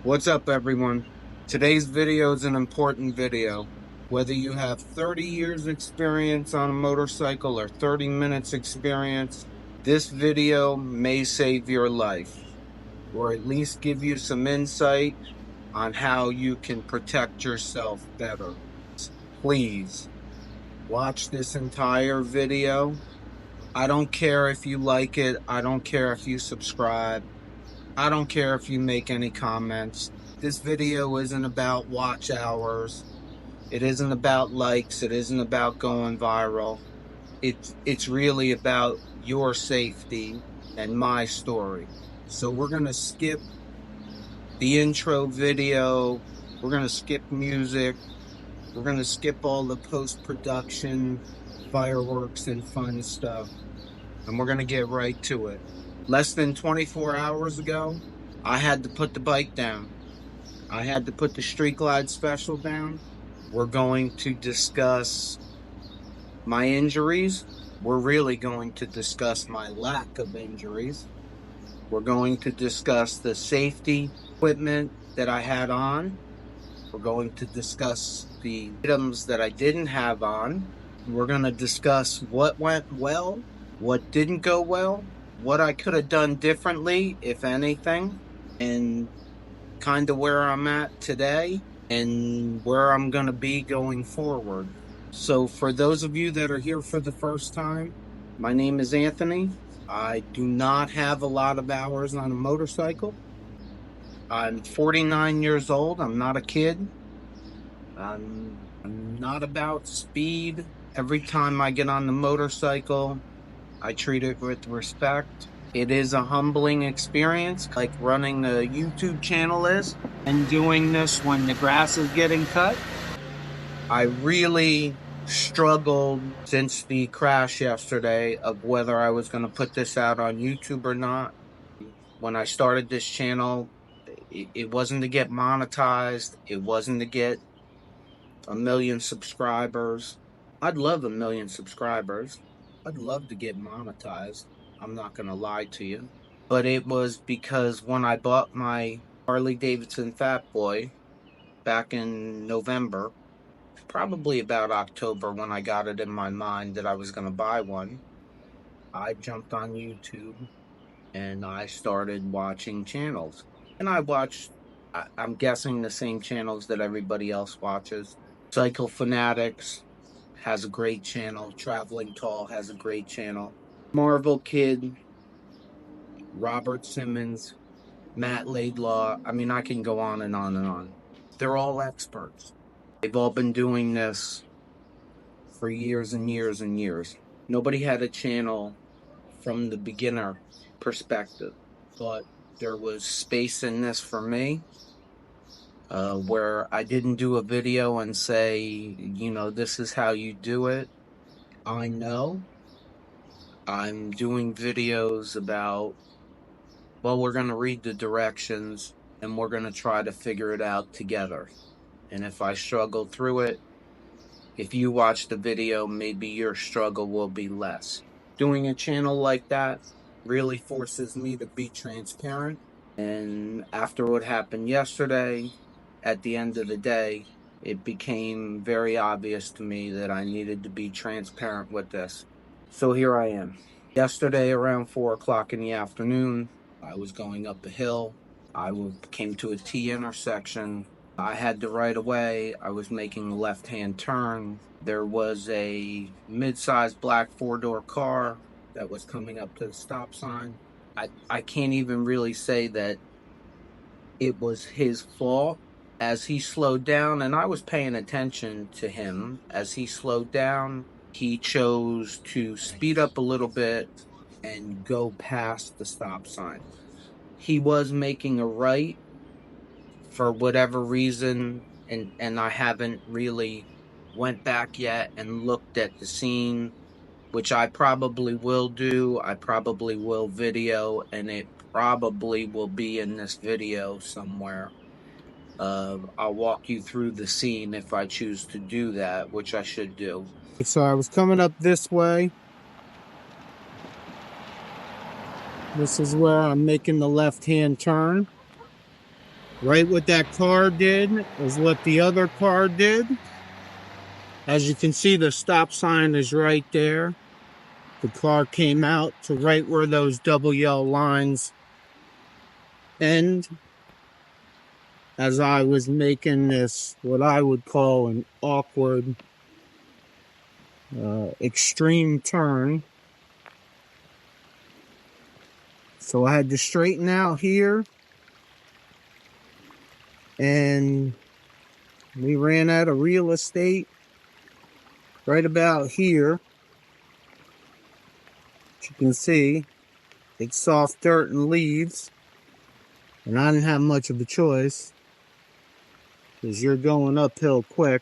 What's up, everyone? Today's video is an important video. Whether you have 30 years experience on a motorcycle or 30 minutes experience, this video may save your life, or at least give you some insight on how you can protect yourself better. Please watch this entire video. I don't care if you like it. I don't care if you subscribe. I don't care if you make any comments. This video isn't about watch hours. It isn't about likes. It isn't about going viral. It's really about your safety and my story. So we're going to skip the intro video. We're going to skip music. We're going to skip all the post-production, fireworks, and fun stuff. And we're going to get right to it. Less than 24 hours ago, I had to put the bike down. I had to put the Street Glide Special down. We're going to discuss my injuries. We're really going to discuss my lack of injuries. We're going to discuss the safety equipment that I had on. We're going to discuss the items that I didn't have on. We're going to discuss what went well, what didn't go well, what I could have done differently, if anything, and kind of where I'm at today and where I'm going to be going forward. So for those of you that are here for the first time, my name is Anthony. I do not have a lot of hours on a motorcycle. I'm 49 years old. I'm not a kid. I'm not about speed. Every time I get on the motorcycle, I treat it with respect. It is a humbling experience, like running a YouTube channel is, and doing this when the grass is getting cut. I really struggled since the crash yesterday of whether I was going to put this out on YouTube or not. When I started this channel, it wasn't to get monetized. It wasn't to get 1 million subscribers. I'd love 1 million subscribers. I'd love to get monetized. I'm not going to lie to you. But it was because when I bought my Harley Davidson Fat Boy back in November, probably about October when I got it in my mind that I was going to buy one, I jumped on YouTube and I started watching channels. And I watched, I'm guessing, the same channels that everybody else watches. Cycle Fanatics has a great channel. Traveling Tall has a great channel. Marvel Kid, Robert Simmons, Matt Laidlaw. I mean, I can go on and on and on. They're all experts. They've all been doing this for years and years and years. Nobody had a channel from the beginner perspective, but there was space in this for me, where I didn't do a video and say, you know, this is how you do it. I know I'm doing videos about, well, we're going to read the directions and we're going to try to figure it out together. And if I struggle through it, if you watch the video, maybe your struggle will be less. Doing a channel like that really forces me to be transparent. And after what happened yesterday, at the end of the day, it became very obvious to me that I needed to be transparent with this. So here I am. Yesterday around 4 o'clock in the afternoon, I was going up a hill. I came to a T intersection. I had to right away. I was making a left-hand turn. There was a mid-sized black four-door car that was coming up to the stop sign. I can't even really say that it was his fault. As he slowed down, and I was paying attention to him, as he slowed down, he chose to speed up a little bit and go past the stop sign. He was making a right for whatever reason, and I haven't really went back yet and looked at the scene, which I probably will do. I probably will video, and it probably will be in this video somewhere. I'll walk you through the scene if I choose to do that, which I should do. So I was coming up this way. This is where I'm making the left-hand turn. Right, what that car did is what the other car did. As you can see, the stop sign is right there. The car came out to right where those double yellow lines end. As I was making this, what I would call an awkward, extreme turn. So I had to straighten out here. And we ran out of real estate right about here. As you can see, it's soft dirt and leaves. And I didn't have much of a choice, because you're going uphill quick.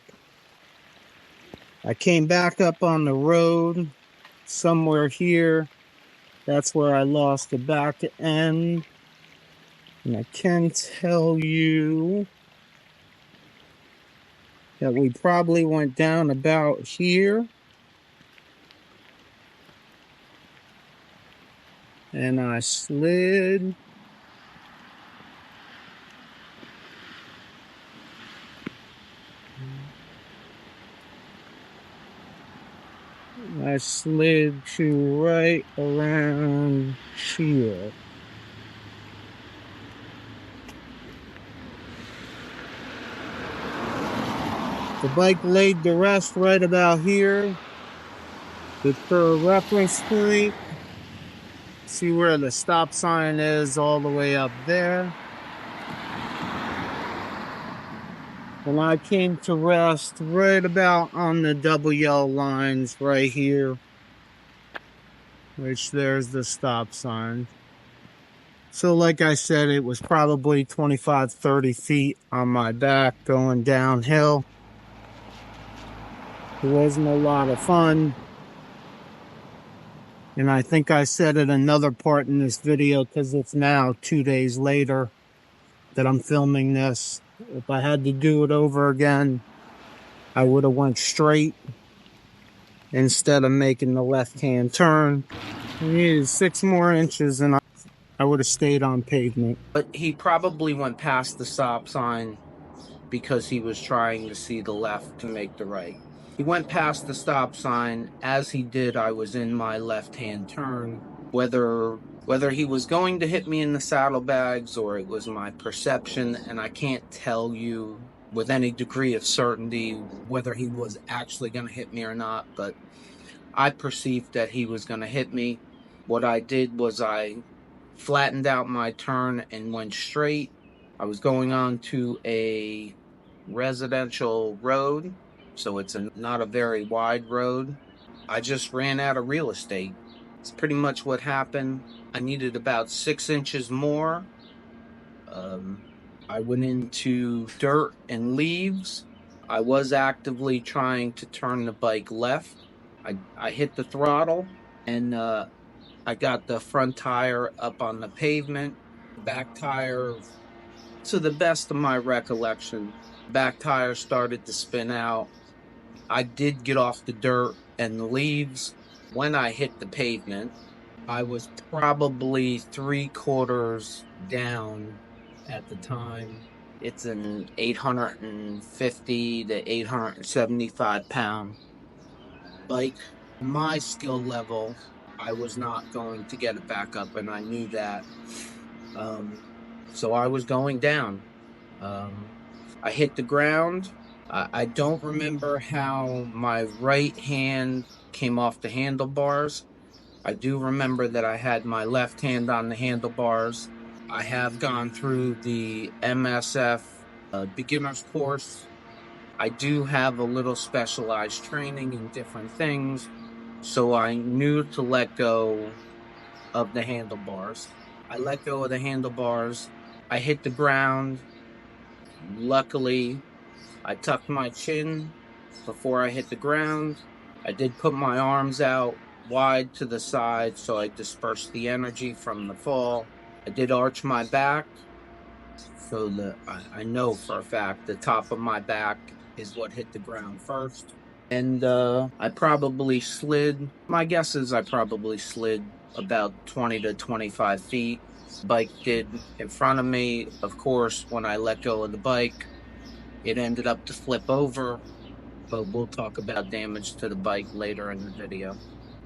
I came back up on the road somewhere here. That's where I lost the back end. And I can tell you that we probably went down about here. And I slid. I slid to right around here. The bike laid to rest right about here. For a reference point, see where the stop sign is all the way up there. And I came to rest right about on the double yellow lines right here, which there's the stop sign. So like I said, it was probably 25, 30 feet on my back going downhill. It wasn't a lot of fun. And I think I said it another part in this video, because it's now 2 days later that I'm filming this. If I had to do it over again, I would have went straight instead of making the left-hand turn. I needed 6 more inches and I would have stayed on pavement. But he probably went past the stop sign because he was trying to see the left to make the right. He went past the stop sign. As he did, I was in my left-hand turn. Whether he was going to hit me in the saddlebags or it was my perception, and I can't tell you with any degree of certainty whether he was actually going to hit me or not, but I perceived that he was going to hit me. What I did was I flattened out my turn and went straight. I was going on to a residential road, so it's not a very wide road. I just ran out of real estate. It's pretty much what happened. I needed about 6 inches more. I went into dirt and leaves. I was actively trying to turn the bike left. I hit the throttle, and I got the front tire up on the pavement. Back tire, to the best of my recollection, back tire started to spin out. I did get off the dirt and the leaves. When I hit the pavement, I was probably 3/4 down at the time. It's an 850 to 875 pound bike. My skill level, I was not going to get it back up, and I knew that. So I was going down. I hit the ground. I don't remember how my right hand came off the handlebars. I do remember that I had my left hand on the handlebars. I have gone through the MSF beginner's course. I do have a little specialized training in different things, so I knew to let go of the handlebars. I let go of the handlebars. I hit the ground. Luckily, I tucked my chin before I hit the ground. I did put my arms out wide to the side so I dispersed the energy from the fall. I did arch my back, so that I know for a fact the top of my back is what hit the ground first. And I probably slid, my guess is I probably slid about 20 to 25 feet. Bike did in front of me. Of course, when I let go of the bike, it ended up to flip over, but we'll talk about damage to the bike later in the video.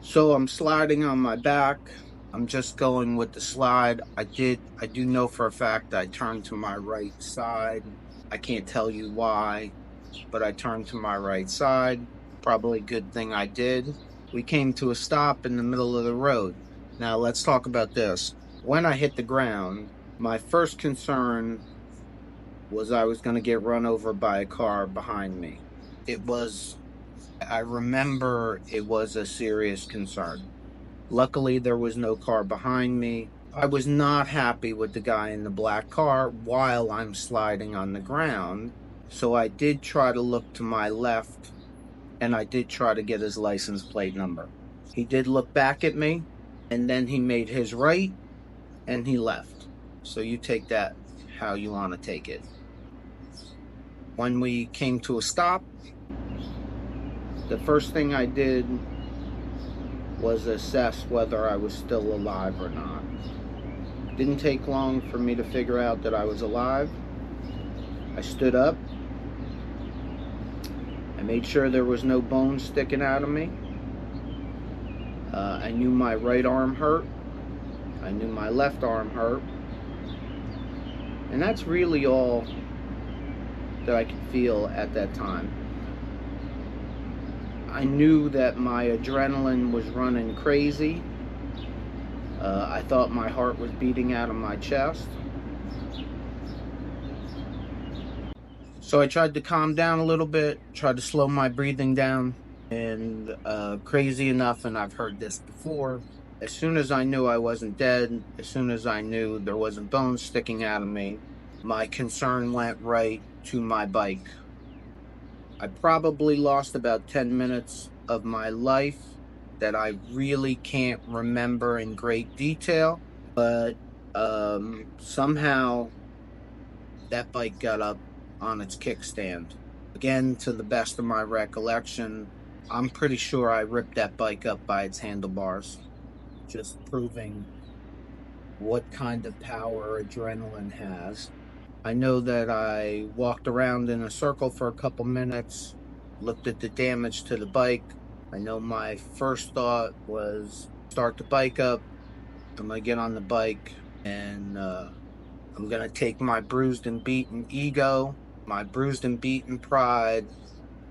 So I'm sliding on my back. I'm just going with the slide. I do know for a fact I turned to my right side. I can't tell you why, but I turned to my right side. Probably a good thing I did. We came to a stop in the middle of the road. Now let's talk about this. When I hit the ground, my first concern was I was going to get run over by a car behind me. I remember it was a serious concern. Luckily, there was no car behind me. I was not happy with the guy in the black car while I'm sliding on the ground. So I did try to look to my left, and I did try to get his license plate number. He did look back at me, and then he made his right, and he left. So you take that how you want to take it. When we came to a stop, the first thing I did was assess whether I was still alive or not. It didn't take long for me to figure out that I was alive. I stood up. I made sure there was no bones sticking out of me. I knew my right arm hurt. I knew my left arm hurt. And that's really all that I could feel at that time. I knew that my adrenaline was running crazy. I thought my heart was beating out of my chest. So I tried to calm down a little bit, tried to slow my breathing down, and crazy enough, and I've heard this before, as soon as I knew I wasn't dead, as soon as I knew there wasn't bones sticking out of me, my concern went right to my bike. I probably lost about 10 minutes of my life that I really can't remember in great detail, but somehow that bike got up on its kickstand. Again, to the best of my recollection, I'm pretty sure I ripped that bike up by its handlebars, just proving what kind of power adrenaline has. I know that I walked around in a circle for a couple minutes, looked at the damage to the bike. I know my first thought was start the bike up. I'm going to get on the bike, and I'm going to take my bruised and beaten ego, my bruised and beaten pride,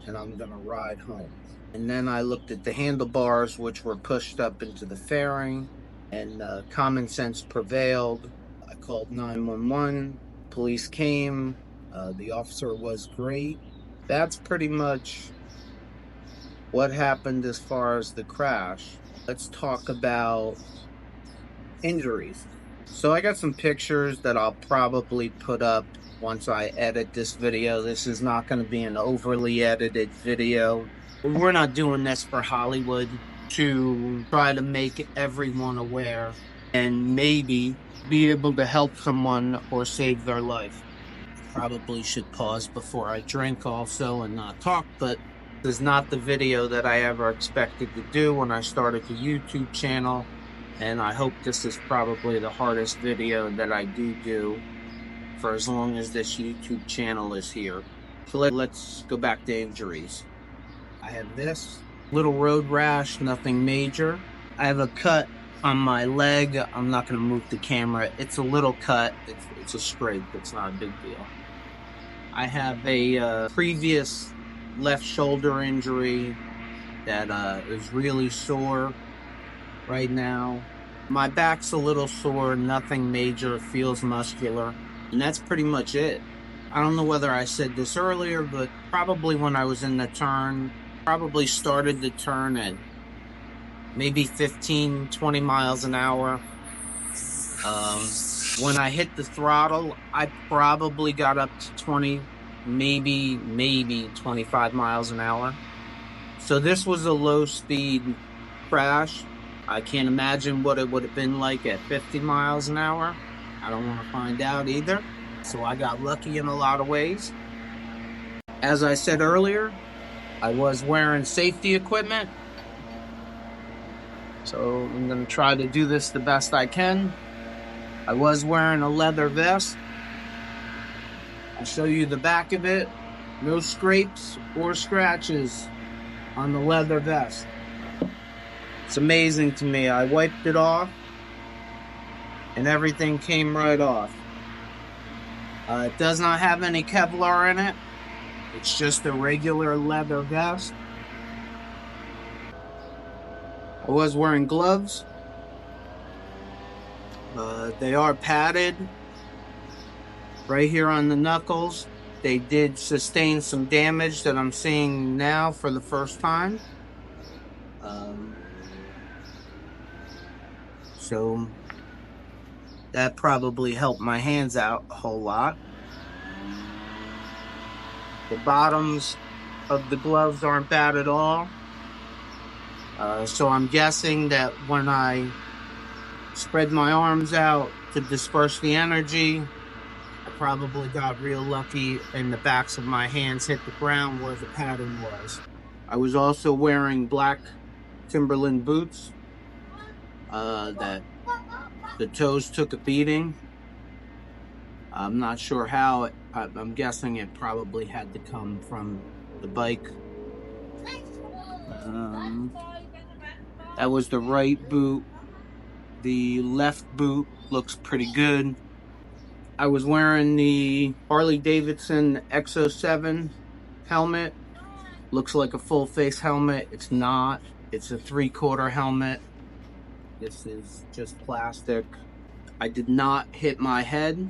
and I'm going to ride home. And then I looked at the handlebars, which were pushed up into the fairing, and common sense prevailed. I called 911. Police came. The officer was great. That's pretty much what happened as far as the crash. Let's talk about injuries. So I got some pictures that I'll probably put up once I edit this video. This is not going to be an overly edited video. We're not doing this for Hollywood to try to make everyone aware and maybe be able to help someone or save their life. Probably should pause before I drink also and not talk, but this is not the video that I ever expected to do when I started the YouTube channel, and I hope this is probably the hardest video that I do for as long as this YouTube channel is here. So let's go back to injuries. I have this little road rash, nothing major. I have a cut on my leg. I'm not going to move the camera. It's a little cut. It's a scrape. It's not a big deal. I have a previous left shoulder injury that is really sore right now. My back's a little sore, nothing major, feels muscular, and that's pretty much it. I don't know whether I said this earlier, but probably when I was in the turn, probably started the turn at maybe 15, 20 miles an hour. When I hit the throttle, I probably got up to 20, maybe 25 miles an hour. So this was a low speed crash. I can't imagine what it would have been like at 50 miles an hour. I don't want to find out either. So I got lucky in a lot of ways. As I said earlier, I was wearing safety equipment. So I'm going to try to do this the best I can. I was wearing a leather vest. I'll show you the back of it. No scrapes or scratches on the leather vest. It's amazing to me. I wiped it off and everything came right off. It does not have any Kevlar in it. It's just a regular leather vest. I was wearing gloves. They are padded right here on the knuckles. They did sustain some damage that I'm seeing now for the first time. So that probably helped my hands out a whole lot. The bottoms of the gloves aren't bad at all. So I'm guessing that when I spread my arms out to disperse the energy, I probably got real lucky and the backs of my hands hit the ground where the pattern was. I was also wearing black Timberland boots that the toes took a beating. I'm not sure how. I'm guessing it probably had to come from the bike. That was the right boot. The left boot looks pretty good. I was wearing the Harley Davidson X07 helmet. Looks like a full face helmet. It's not. It's a 3/4 helmet. This is just plastic. I did not hit my head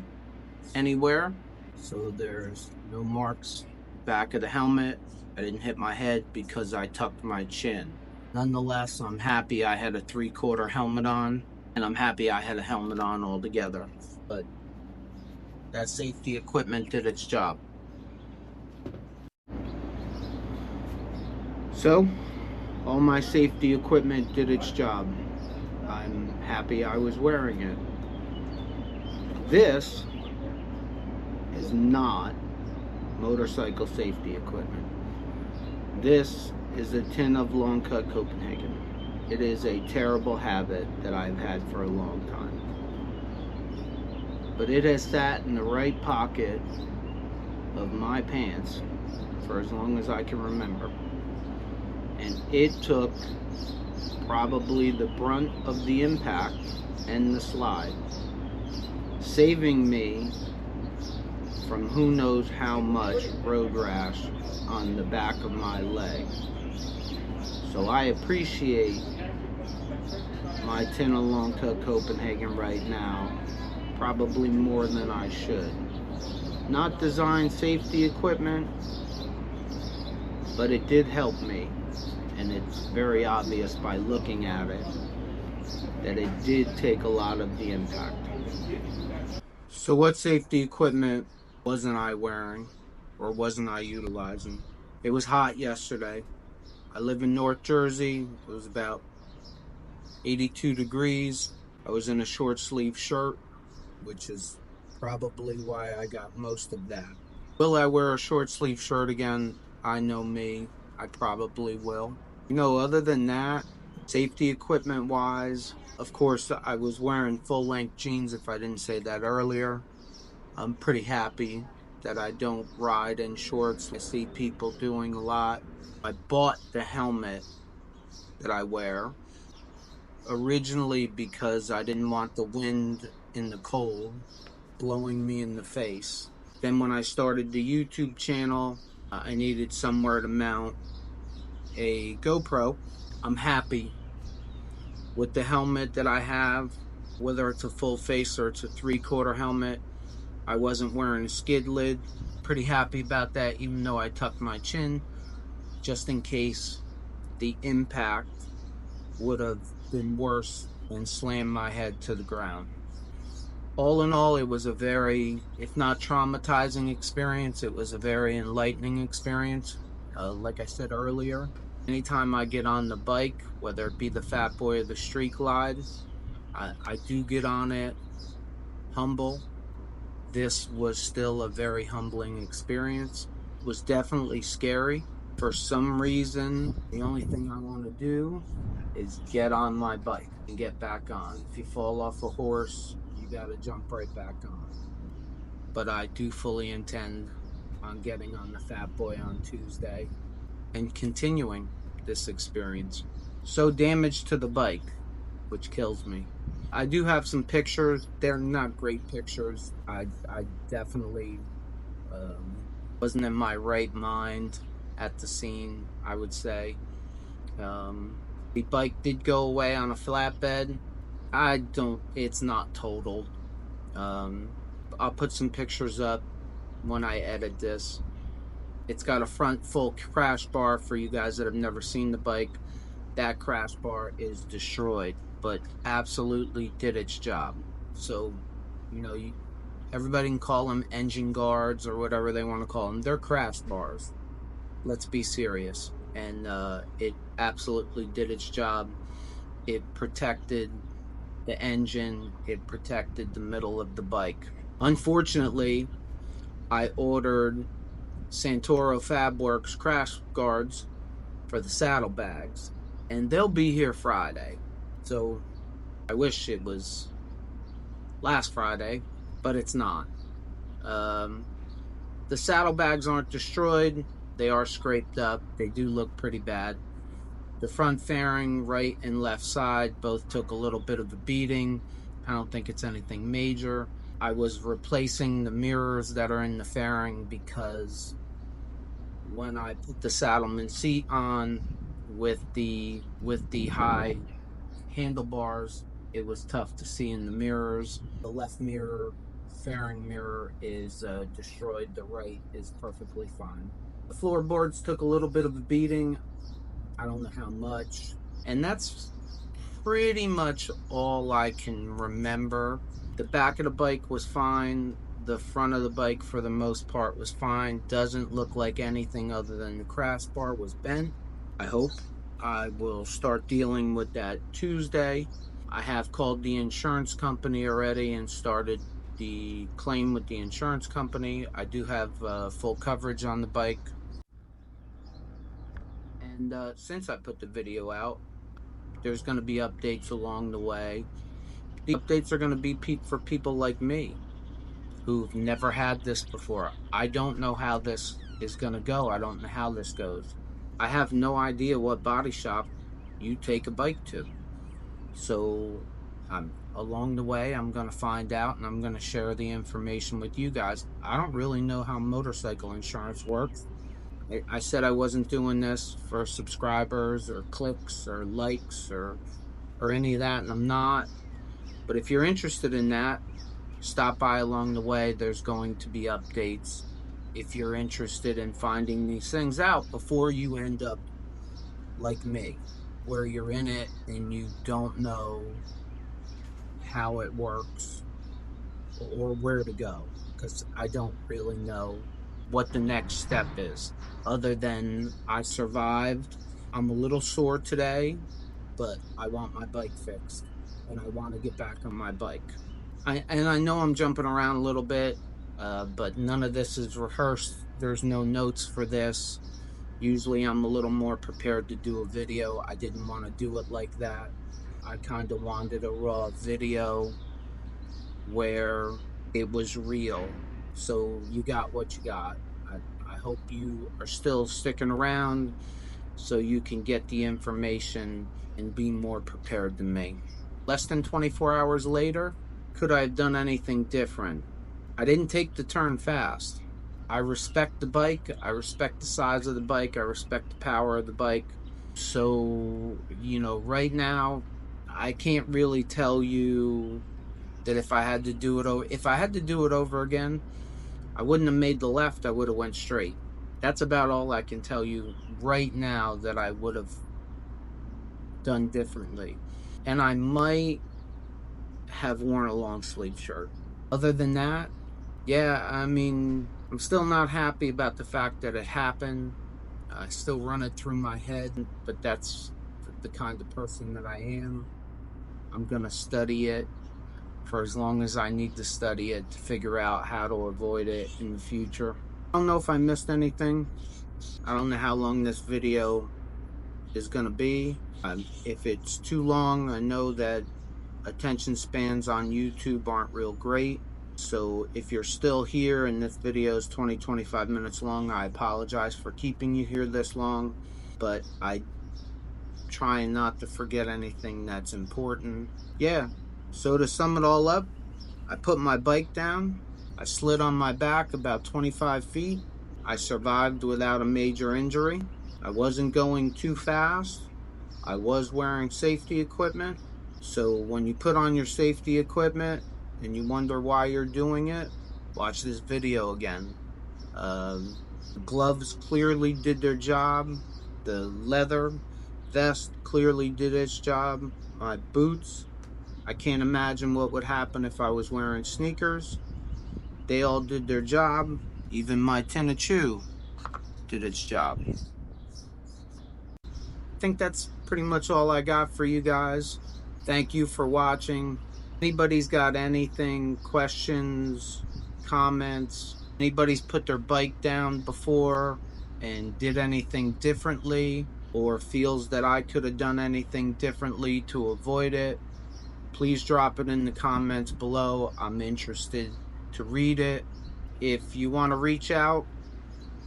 anywhere, so there's no marks back of the helmet. I didn't hit my head because I tucked my chin. Nonetheless, I'm happy I had a 3/4 helmet on, and I'm happy I had a helmet on altogether. But that safety equipment did its job. So, all my safety equipment did its job. I'm happy I was wearing it. This is not motorcycle safety equipment. This is a tin of Long Cut Copenhagen. It is a terrible habit that I've had for a long time. But it has sat in the right pocket of my pants for as long as I can remember. And it took probably the brunt of the impact and the slide, saving me from who knows how much road rash on the back of my leg. So I appreciate my tin of Long Cut Copenhagen right now, probably more than I should. Not designed safety equipment, but it did help me. And it's very obvious by looking at it that it did take a lot of the impact. So what safety equipment wasn't I wearing or wasn't I utilizing? It was hot yesterday. I live in North Jersey. It was about 82 degrees. I was in a short sleeve shirt, which is probably why I got most of that. Will I wear a short sleeve shirt again? I know me, I probably will. You know, other than that, safety equipment wise, of course, I was wearing full length jeans if I didn't say that earlier. I'm pretty happy that I don't ride in shorts. I see people doing a lot. I bought the helmet that I wear originally because I didn't want the wind in the cold blowing me in the face. Then when I started the YouTube channel, I needed somewhere to mount a GoPro. I'm happy with the helmet that I have, whether it's a full face or it's a 3/4 helmet. I wasn't wearing a skid lid. Pretty happy about that, even though I tucked my chin, just in case the impact would have been worse and slammed my head to the ground. All in all, it was a very, if not traumatizing experience, it was a very enlightening experience. Like I said earlier, anytime I get on the bike, whether it be the Fat Boy or the Street Glide, I do get on it humble. This was still a very humbling experience. It was definitely scary. For some reason, the only thing I want to do is get on my bike and get back on. If you fall off a horse, you gotta jump right back on. But I do fully intend on getting on the Fat Boy on Tuesday and continuing this experience. So damage to the bike, which kills me. I do have some pictures. They're not great pictures. I definitely wasn't in my right mind at the scene, I would say. The bike did go away on a flatbed. It's not totaled. I'll put some pictures up when I edit this. It's got a front full crash bar for you guys that have never seen the bike. That crash bar is destroyed, but absolutely did its job. So, everybody can call them engine guards or whatever they want to call them. They're crash bars. Let's be serious. And it absolutely did its job. It protected the engine. It protected the middle of the bike. Unfortunately, I ordered Santoro Fabworks crash guards for the saddlebags, and they'll be here Friday. So I wish it was last Friday, but it's not. The saddlebags aren't destroyed. They are scraped up. They do look pretty bad. The front fairing, right and left side, both took a little bit of a beating. I don't think it's anything major. I was replacing the mirrors that are in the fairing because when I put the Saddlemen seat on with the high handlebars, it was tough to see in the mirrors. The left mirror, fairing mirror, is destroyed. The right is perfectly fine. The floorboards took a little bit of a beating. I don't know how much. And that's pretty much all I can remember. The back of the bike was fine. The front of the bike, for the most part, was fine. Doesn't look like anything other than the crash bar was bent. I hope. I will start dealing with that Tuesday. I have called the insurance company already and started the claim with the insurance company. I do have full coverage on the bike. And since I put the video out, there's going to be updates along the way. The updates are going to be for people like me who've never had this before. I don't know how this is going to go. I don't know how this goes. I have no idea what body shop you take a bike to. So along the way, I'm going to find out, and I'm going to share the information with you guys. I don't really know how motorcycle insurance works. I said I wasn't doing this for subscribers or clicks or likes or any of that, and I'm not. But if you're interested in that, stop by along the way. There's going to be updates if you're interested in finding these things out before you end up like me, where you're in it and you don't know how it works or where to go, because I don't really know what the next step is, other than I survived. I'm a little sore today, but I want my bike fixed, and I want to get back on my bike. I know I'm jumping around a little bit, but none of this is rehearsed. There's no notes for this. Usually I'm a little more prepared to do a video. I didn't want to do it like that. I kind of wanted a raw video where it was real. So you got what you got. I hope you are still sticking around so you can get the information and be more prepared than me. Less than 24 hours later, could I have done anything different? I didn't take the turn fast. I respect the bike. I respect the size of the bike. I respect the power of the bike. So, right now, I can't really tell you that if I had to do it over again, I wouldn't have made the left. I would have went straight. That's about all I can tell you right now that I would have done differently. And I might have worn a long sleeve shirt. Other than that, yeah, I'm still not happy about the fact that it happened. I still run it through my head, but that's the kind of person that I am. I'm gonna study it for as long as I need to study it to figure out how to avoid it in the future. I don't know if I missed anything. I don't know how long this video is gonna be. If it's too long, I know that attention spans on YouTube aren't real great. So if you're still here and this video is 20-25 minutes long, I apologize for keeping you here this long, but I trying not to forget anything that's important. Yeah, so to sum it all up, I put my bike down, I slid on my back about 25 feet, I survived without a major injury, I wasn't going too fast, I was wearing safety equipment. So when you put on your safety equipment and you wonder why you're doing it, watch this video again. The gloves clearly did their job. The leather vest clearly did its job. My boots, I can't imagine what would happen if I was wearing sneakers. They all did their job. Even my tennis shoe did its job. I think that's pretty much all I got for you guys. Thank you for watching. Anybody's got anything, questions, comments, anybody's put their bike down before and did anything differently, or feels that I could have done anything differently to avoid it, please drop it in the comments below. I'm interested to read it. If you want to reach out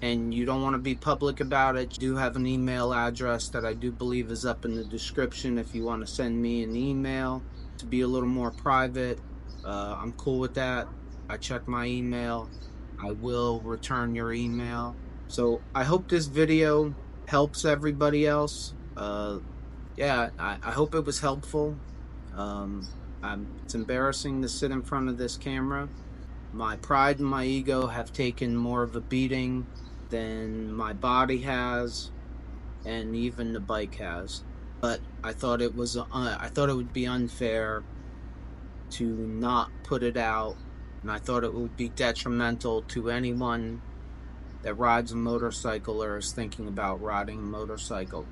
and you don't want to be public about it, you do have an email address that I do believe is up in the description if you want to send me an email to be a little more private. I'm cool with that. I check my email. I will return your email. So I hope this video helps everybody else. Yeah, I hope it was helpful. It's embarrassing to sit in front of this camera. My pride and my ego have taken more of a beating than my body has, and even the bike has. But I thought it would be unfair to not put it out, and I thought it would be detrimental to anyone that rides a motorcycle or is thinking about riding a motorcycle.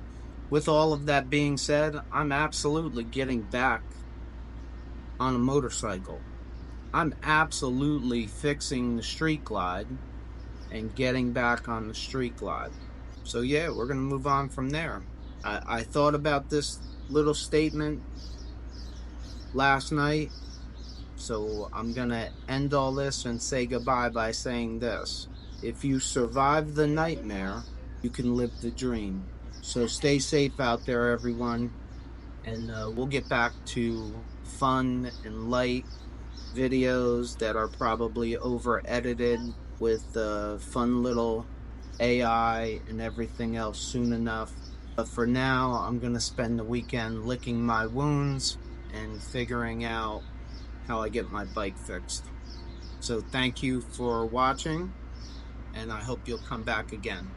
With all of that being said, I'm absolutely getting back on a motorcycle. I'm absolutely fixing the Street Glide and getting back on the Street Glide. So yeah, we're gonna move on from there. I thought about this little statement last night, so I'm gonna end all this and say goodbye by saying this: if you survive the nightmare, you can live the dream. So stay safe out there, everyone, and we'll get back to fun and light videos that are probably over edited with fun little AI and everything else soon enough. But for now, I'm gonna spend the weekend licking my wounds and figuring out how I get my bike fixed. So thank you for watching, and I hope you'll come back again.